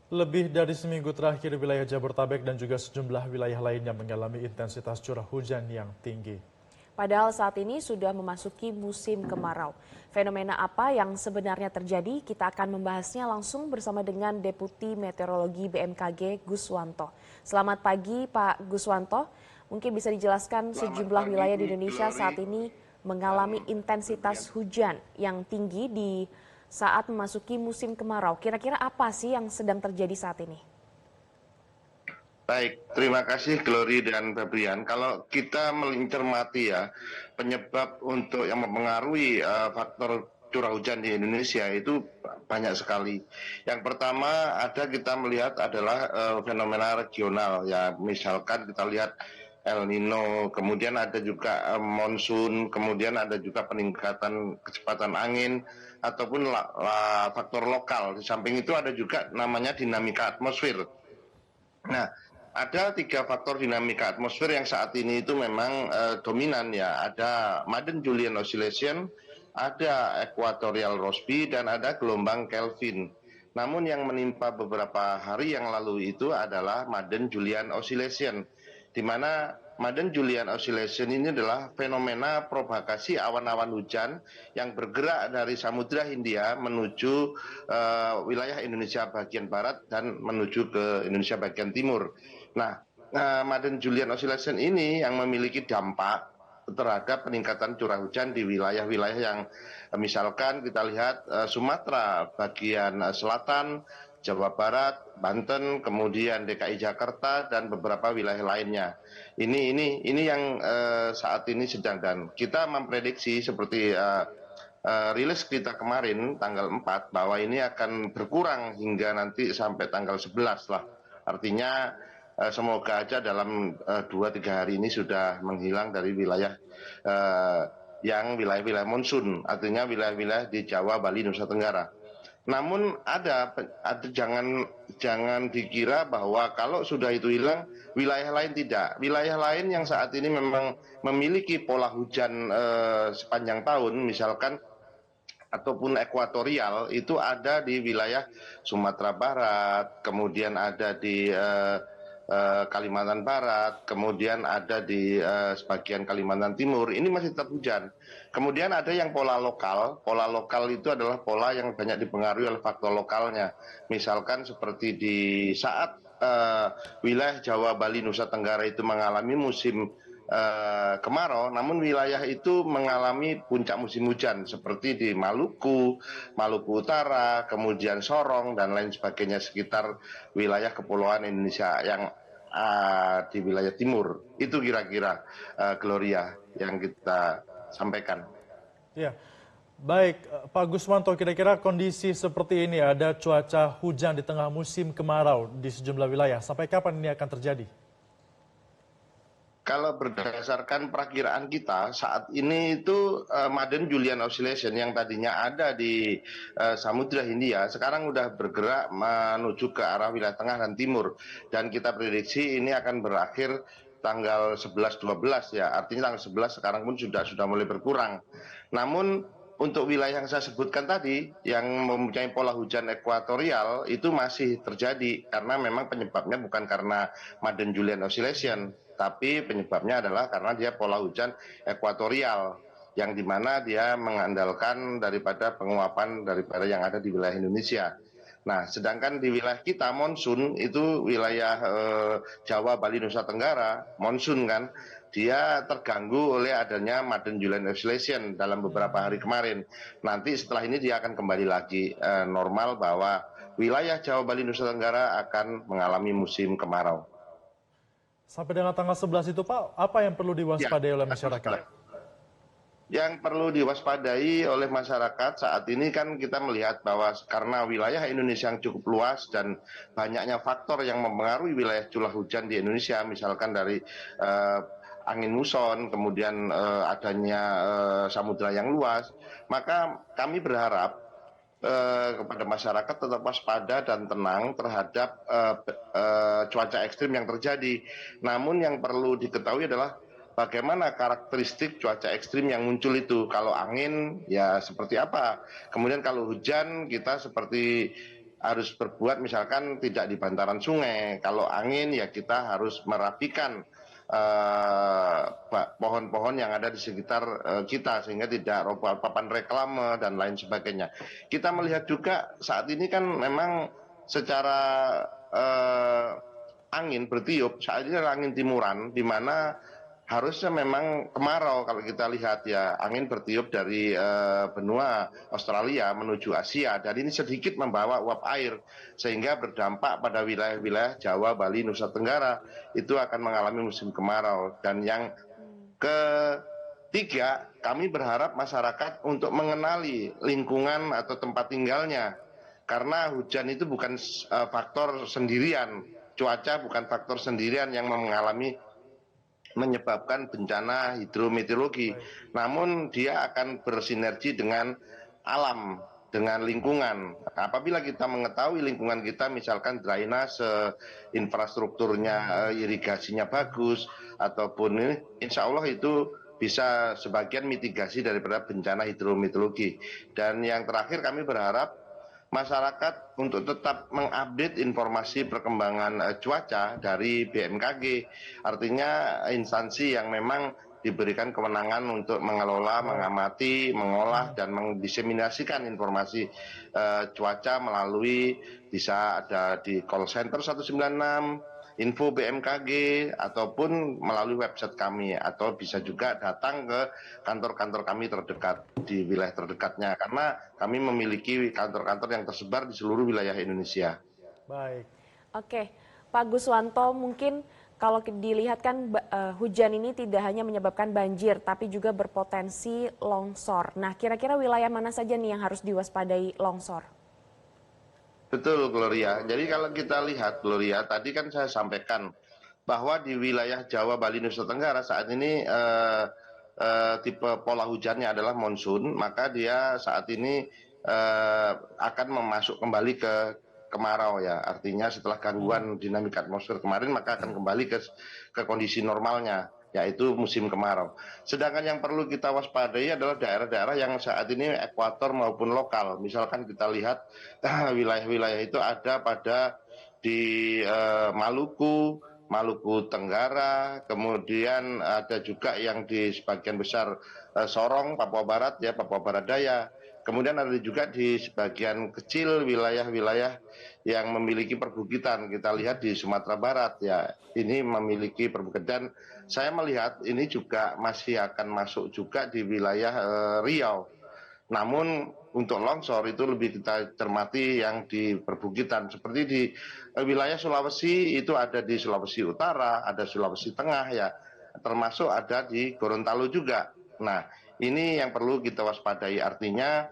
Lebih dari seminggu terakhir, wilayah Jabodetabek dan juga sejumlah wilayah lainnya mengalami intensitas curah hujan yang tinggi. Padahal saat ini sudah memasuki musim kemarau. Fenomena apa yang sebenarnya terjadi? Kita akan membahasnya langsung bersama dengan Deputi Meteorologi BMKG Guswanto. Selamat pagi Pak Guswanto. Mungkin bisa dijelaskan Selamat sejumlah pagi wilayah di Bu Indonesia Glory saat ini mengalami dan intensitas Febrian. hujan yang tinggi di saat memasuki musim kemarau. Kira-kira apa sih yang sedang terjadi saat ini? Baik, terima kasih Glory dan Febrian. Kalau kita mencermati ya, penyebab untuk yang mempengaruhi faktor curah hujan di Indonesia itu banyak sekali. Yang pertama ada kita melihat adalah fenomena regional ya, misalkan kita lihat El Nino, kemudian ada juga monsun, kemudian ada juga peningkatan kecepatan angin ataupun faktor lokal. Di samping itu ada juga namanya dinamika atmosfer. Nah, ada 3 faktor dinamika atmosfer yang saat ini itu memang dominan ya. Ada Madden-Julian Oscillation, ada Equatorial Rossby, dan ada gelombang Kelvin. Namun yang menimpa beberapa hari yang lalu itu adalah Madden-Julian Oscillation, di mana Madden-Julian Oscillation ini adalah fenomena propagasi awan-awan hujan yang bergerak dari Samudra Hindia menuju wilayah Indonesia bagian barat dan menuju ke Indonesia bagian timur. Nah, Madden-Julian Oscillation ini yang memiliki dampak terhadap peningkatan curah hujan di wilayah-wilayah yang misalkan kita lihat Sumatera bagian selatan, Jawa Barat, Banten, kemudian DKI Jakarta dan beberapa wilayah lainnya. Ini yang saat ini sedang, dan kita memprediksi seperti rilis kita kemarin tanggal 4 bahwa ini akan berkurang hingga nanti sampai tanggal 11 lah. Artinya semoga aja dalam 2-3 hari ini sudah menghilang dari wilayah eh, yang wilayah-wilayah monsun, artinya wilayah-wilayah di Jawa, Bali, Nusa Tenggara. Namun jangan dikira bahwa kalau sudah itu hilang, wilayah lain tidak. Wilayah lain yang saat ini memang memiliki pola hujan sepanjang tahun, misalkan ataupun ekuatorial, itu ada di wilayah Sumatera Barat, kemudian ada di Kalimantan Barat, kemudian ada di sebagian Kalimantan Timur. Ini masih tetap hujan. Kemudian ada yang pola lokal. Pola lokal itu adalah pola yang banyak dipengaruhi oleh faktor lokalnya. Misalkan seperti di saat wilayah Jawa, Bali, Nusa Tenggara itu mengalami musim kemarau, namun wilayah itu mengalami puncak musim hujan seperti di Maluku, Maluku Utara, kemudian Sorong dan lain sebagainya sekitar wilayah kepulauan Indonesia yang di wilayah timur. Itu kira-kira Gloria yang kita sampaikan. Ya, baik Pak Guswanto, kira-kira kondisi seperti ini ada cuaca hujan di tengah musim kemarau di sejumlah wilayah. Sampai kapan ini akan terjadi? Kalau berdasarkan perakiraan kita saat ini itu Madden-Julian Oscillation yang tadinya ada di Samudra Hindia sekarang udah bergerak menuju ke arah wilayah tengah dan timur, dan kita prediksi ini akan berakhir tanggal 11-12 ya. Artinya tanggal 11 sekarang pun sudah mulai berkurang. Namun untuk wilayah yang saya sebutkan tadi yang mempunyai pola hujan ekuatorial itu masih terjadi, karena memang penyebabnya bukan karena Madden-Julian Oscillation, tapi penyebabnya adalah karena dia pola hujan ekuatorial yang dimana dia mengandalkan daripada penguapan daripada yang ada di wilayah Indonesia. Nah, sedangkan di wilayah kita monsun itu wilayah Jawa, Bali, Nusa Tenggara, monsun kan, dia terganggu oleh adanya Madden-Julian Oscillation dalam beberapa hari kemarin. Nanti setelah ini dia akan kembali lagi normal, bahwa wilayah Jawa, Bali, Nusa Tenggara akan mengalami musim kemarau. Sampai dengan tanggal 11 itu Pak, apa yang perlu Ya, diwaspadai oleh tanggal masyarakat? 11. Yang perlu diwaspadai oleh masyarakat saat ini kan kita melihat bahwa karena wilayah Indonesia yang cukup luas dan banyaknya faktor yang mempengaruhi wilayah curah hujan di Indonesia, misalkan dari eh, angin muson, kemudian adanya samudra yang luas, maka kami berharap kepada masyarakat tetap waspada dan tenang terhadap cuaca ekstrim yang terjadi. Namun yang perlu diketahui adalah bagaimana karakteristik cuaca ekstrim yang muncul itu. Kalau angin ya seperti apa, kemudian kalau hujan kita seperti harus berbuat misalkan tidak di bantaran sungai. Kalau angin ya kita harus merapikan pohon-pohon yang ada di sekitar kita sehingga tidak roboh papan reklame dan lain sebagainya. Kita melihat juga saat ini kan memang secara angin bertiup, saat ini adalah angin timuran di mana harusnya memang kemarau kalau kita lihat ya, angin bertiup dari benua Australia menuju Asia dan ini sedikit membawa uap air sehingga berdampak pada wilayah-wilayah Jawa, Bali, Nusa Tenggara itu akan mengalami musim kemarau. Dan yang ketiga, kami berharap masyarakat untuk mengenali lingkungan atau tempat tinggalnya karena hujan itu bukan faktor sendirian, cuaca bukan faktor sendirian yang menyebabkan bencana hidrometeorologi, namun dia akan bersinergi dengan alam, dengan lingkungan. Apabila kita mengetahui lingkungan kita, misalkan drainase, infrastrukturnya, irigasinya bagus, ataupun ini, insya Allah itu bisa sebagian mitigasi daripada bencana hidrometeorologi. Dan yang terakhir kami berharap masyarakat untuk tetap mengupdate informasi perkembangan cuaca dari BMKG, artinya instansi yang memang diberikan kewenangan untuk mengelola, mengamati, mengolah dan mendiseminasikan informasi cuaca melalui bisa ada di call center 196, info BMKG ataupun melalui website kami atau bisa juga datang ke kantor-kantor kami terdekat di wilayah terdekatnya karena kami memiliki kantor-kantor yang tersebar di seluruh wilayah Indonesia. Baik. Oke, Pak Guswanto, mungkin kalau dilihat kan hujan ini tidak hanya menyebabkan banjir, tapi juga berpotensi longsor. Nah, kira-kira wilayah mana saja nih yang harus diwaspadai longsor? Betul, Gloria. Jadi kalau kita lihat, Gloria, tadi kan saya sampaikan bahwa di wilayah Jawa, Bali, Nusa Tenggara saat ini tipe pola hujannya adalah monsun, maka dia saat ini akan memasuk kembali ke kemarau ya. Artinya setelah gangguan dinamika atmosfer kemarin, maka akan kembali ke kondisi normalnya, yaitu musim kemarau. Sedangkan yang perlu kita waspadai adalah daerah-daerah yang saat ini ekuator maupun lokal. Misalkan kita lihat wilayah-wilayah itu ada pada di Maluku, Maluku Tenggara, kemudian ada juga yang di sebagian besar Sorong, Papua Barat ya, Papua Barat Daya. Kemudian ada juga di sebagian kecil wilayah-wilayah yang memiliki perbukitan. Kita lihat di Sumatera Barat ya, ini memiliki perbukitan. Saya melihat ini juga masih akan masuk juga di wilayah Riau. Namun untuk longsor itu lebih kita cermati yang di perbukitan. Seperti di wilayah Sulawesi itu ada di Sulawesi Utara, ada Sulawesi Tengah ya, termasuk ada di Gorontalo juga. Nah, ini yang perlu kita waspadai, artinya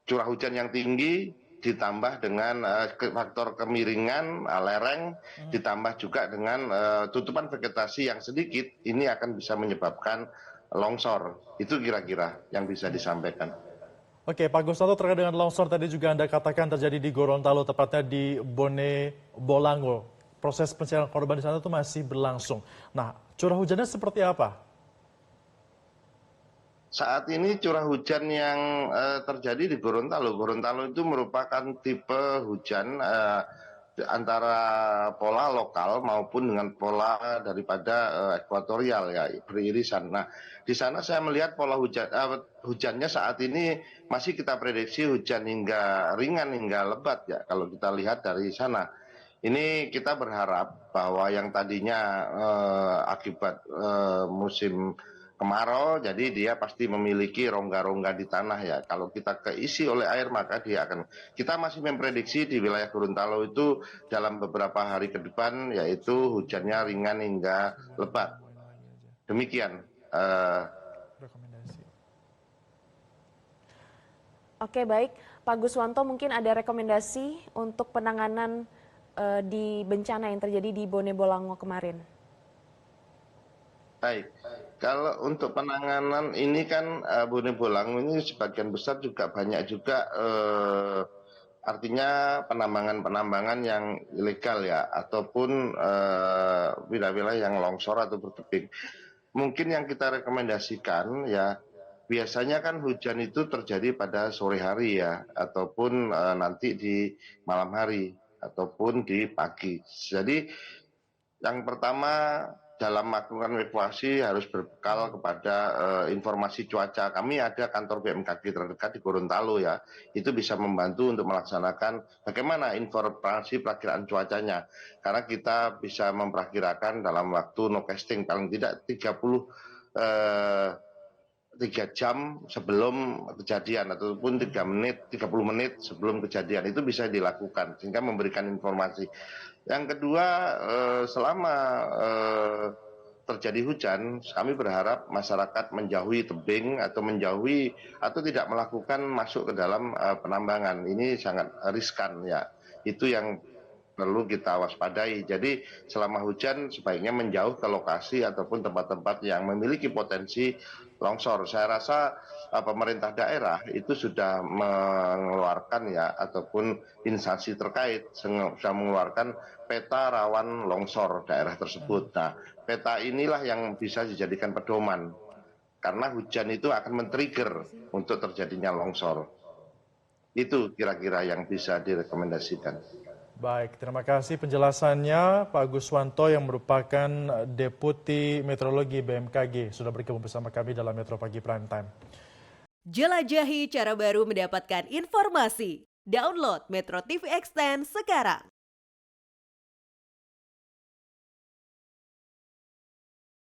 curah hujan yang tinggi ditambah dengan faktor kemiringan lereng, ditambah juga dengan tutupan vegetasi yang sedikit, ini akan bisa menyebabkan longsor. Itu kira-kira yang bisa disampaikan. Oke, Pak Guswanto, terkait dengan longsor tadi juga Anda katakan terjadi di Gorontalo, tepatnya di Bone Bolango. Proses pencarian korban di sana itu masih berlangsung. Nah, curah hujannya seperti apa? Saat ini curah hujan yang terjadi di Gorontalo, Gorontalo itu merupakan tipe hujan antara pola lokal maupun dengan pola daripada ekuatorial ya, beririsan. Nah, di sana saya melihat pola hujannya saat ini masih kita prediksi hujan hingga ringan hingga lebat ya kalau kita lihat dari sana. Ini kita berharap bahwa yang tadinya akibat musim kemarau, jadi dia pasti memiliki rongga-rongga di tanah ya. Kalau kita keisi oleh air maka dia akan. Kita masih memprediksi di wilayah Gorontalo itu dalam beberapa hari ke depan yaitu hujannya ringan hingga lebat. Demikian. Rekomendasi. Oke, baik. Pak Guswanto, mungkin ada rekomendasi untuk penanganan di bencana yang terjadi di Bone Bolango kemarin? Baik. Kalau untuk penanganan ini kan Bone Bolango ini sebagian besar juga banyak juga artinya penambangan-penambangan yang ilegal ya ataupun wilayah-wilayah yang longsor atau berteping. Mungkin yang kita rekomendasikan ya biasanya kan hujan itu terjadi pada sore hari ya, ataupun nanti di malam hari, ataupun di pagi. Jadi yang pertama dalam melakukan evakuasi harus berbekal kepada informasi cuaca. Kami ada kantor BMKG terdekat di Gorontalo ya, itu bisa membantu untuk melaksanakan bagaimana informasi perakiraan cuacanya. Karena kita bisa memperkirakan dalam waktu no casting paling tidak 3 jam sebelum kejadian ataupun 30 menit sebelum kejadian itu bisa dilakukan sehingga memberikan informasi. Yang kedua, selama terjadi hujan, kami berharap masyarakat menjauhi tebing atau menjauhi atau tidak melakukan masuk ke dalam penambangan. Ini sangat riskan ya. Itu yang perlu kita waspadai. Jadi selama hujan sebaiknya menjauh ke lokasi ataupun tempat-tempat yang memiliki potensi longsor. Saya rasa pemerintah daerah itu sudah mengeluarkan ya ataupun instansi terkait sudah mengeluarkan peta rawan longsor daerah tersebut. Nah, peta inilah yang bisa dijadikan pedoman karena hujan itu akan men-trigger untuk terjadinya longsor. Itu kira-kira yang bisa direkomendasikan. Baik, terima kasih penjelasannya Pak Guswanto yang merupakan Deputi Meteorologi BMKG sudah bergabung bersama kami dalam Metro Pagi Prime Time. Jelajahi cara baru mendapatkan informasi. Download Metro TV Extend sekarang.